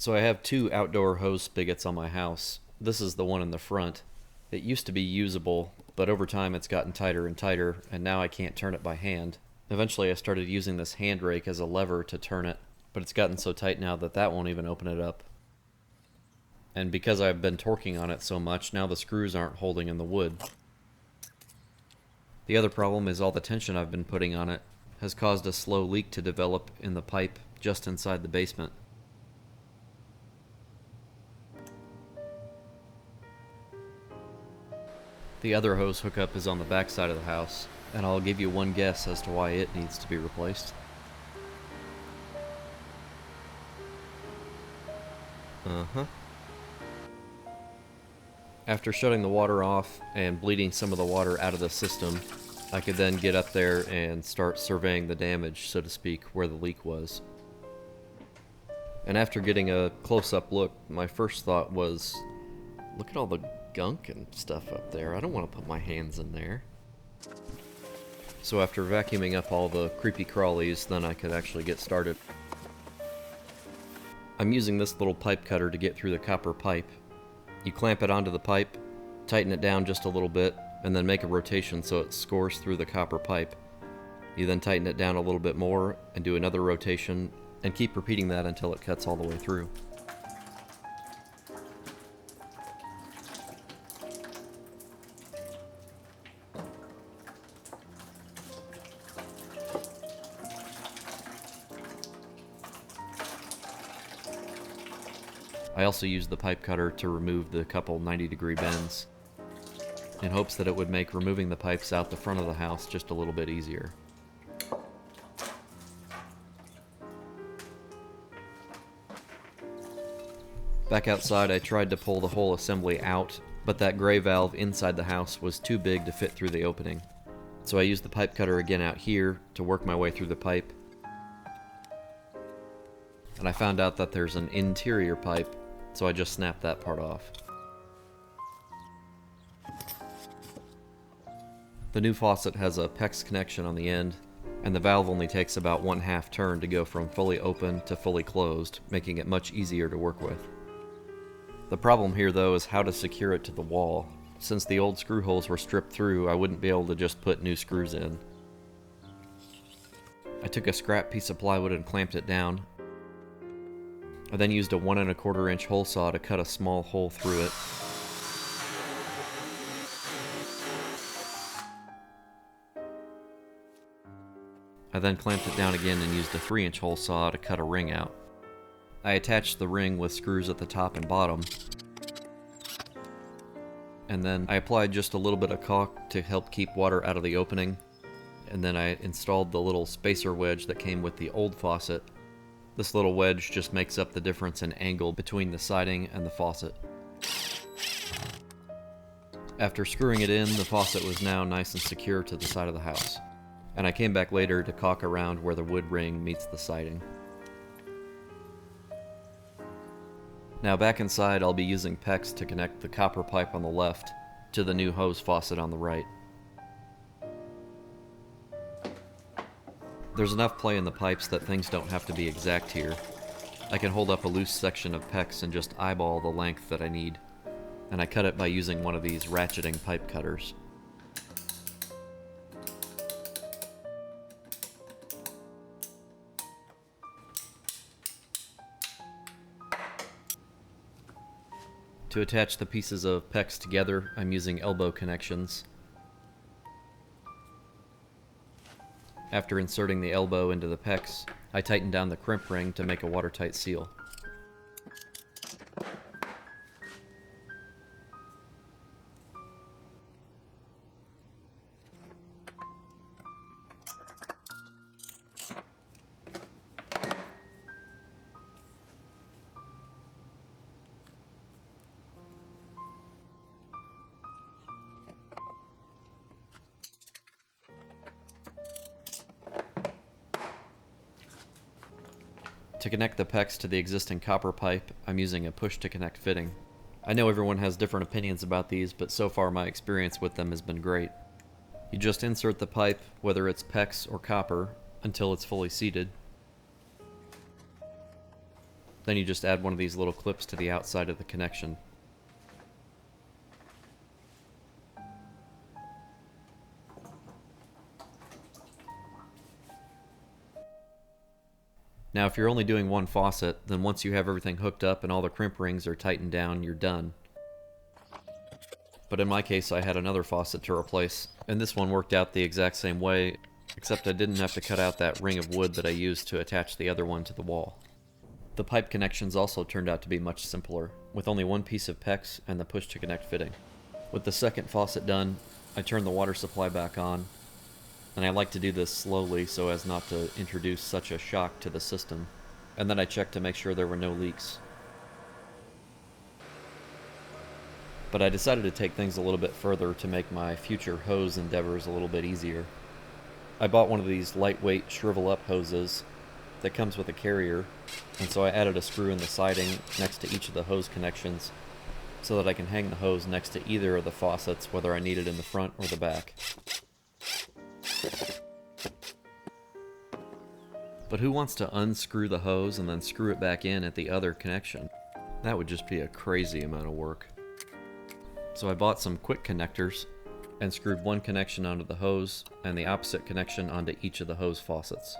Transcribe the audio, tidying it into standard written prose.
So I have two outdoor hose spigots on my house. This is the one in the front. It used to be usable, but over time it's gotten tighter and tighter, and now I can't turn it by hand. Eventually I started using this hand rake as a lever to turn it, but it's gotten so tight now that that won't even open it up. And because I've been torquing on it so much, now the screws aren't holding in the wood. The other problem is all the tension I've been putting on it has caused a slow leak to develop in the pipe just inside the basement. The other hose hookup is on the back side of the house, and I'll give you one guess as to why it needs to be replaced. After shutting the water off and bleeding some of the water out of the system, I could then get up there and start surveying the damage, so to speak, where the leak was. And after getting a close-up look, my first thought was, look at all the gunk and stuff up there. I don't want to put my hands in there. So after vacuuming up all the creepy crawlies, then I could actually get started. I'm using this little pipe cutter to get through the copper pipe. You clamp it onto the pipe, tighten it down just a little bit, and then make a rotation so it scores through the copper pipe. You then tighten it down a little bit more and do another rotation, and keep repeating that until it cuts all the way through. I also used the pipe cutter to remove the couple 90-degree bends, in hopes that it would make removing the pipes out the front of the house just a little bit easier. Back outside, I tried to pull the whole assembly out, but that gray valve inside the house was too big to fit through the opening. So I used the pipe cutter again out here to work my way through the pipe. And I found out that there's an interior pipe, so I just snapped that part off. The new faucet has a PEX connection on the end, and the valve only takes about 1/2 turn to go from fully open to fully closed, making it much easier to work with. The problem here though is how to secure it to the wall. Since the old screw holes were stripped through, I wouldn't be able to just put new screws in. I took a scrap piece of plywood and clamped it down. I then used a 1 1/4 inch hole saw to cut a small hole through it. I then clamped it down again and used a 3-inch hole saw to cut a ring out. I attached the ring with screws at the top and bottom, and then I applied just a little bit of caulk to help keep water out of the opening, and then I installed the little spacer wedge that came with the old faucet. This little wedge just makes up the difference in angle between the siding and the faucet. After screwing it in, the faucet was now nice and secure to the side of the house, and I came back later to caulk around where the wood ring meets the siding. Now back inside, I'll be using PEX to connect the copper pipe on the left to the new hose faucet on the right. There's enough play in the pipes that things don't have to be exact here. I can hold up a loose section of PEX and just eyeball the length that I need, and I cut it by using one of these ratcheting pipe cutters. To attach the pieces of PEX together, I'm using elbow connections. After inserting the elbow into the PEX, I tighten down the crimp ring to make a watertight seal. To connect the PEX to the existing copper pipe, I'm using a push-to-connect fitting. I know everyone has different opinions about these, but so far my experience with them has been great. You just insert the pipe, whether it's PEX or copper, until it's fully seated. Then you just add one of these little clips to the outside of the connection. Now if you're only doing one faucet, then once you have everything hooked up and all the crimp rings are tightened down, you're done. But in my case, I had another faucet to replace, and this one worked out the exact same way, except I didn't have to cut out that ring of wood that I used to attach the other one to the wall. The pipe connections also turned out to be much simpler, with only one piece of PEX and the push-to-connect fitting. With the second faucet done, I turned the water supply back on, and I like to do this slowly so as not to introduce such a shock to the system, and then I checked to make sure there were no leaks. But I decided to take things a little bit further to make my future hose endeavors a little bit easier. I bought one of these lightweight shrivel-up hoses that comes with a carrier, and so I added a screw in the siding next to each of the hose connections so that I can hang the hose next to either of the faucets, whether I need it in the front or the back. But who wants to unscrew the hose and then screw it back in at the other connection? That would just be a crazy amount of work. So I bought some quick connectors and screwed one connection onto the hose and the opposite connection onto each of the hose faucets.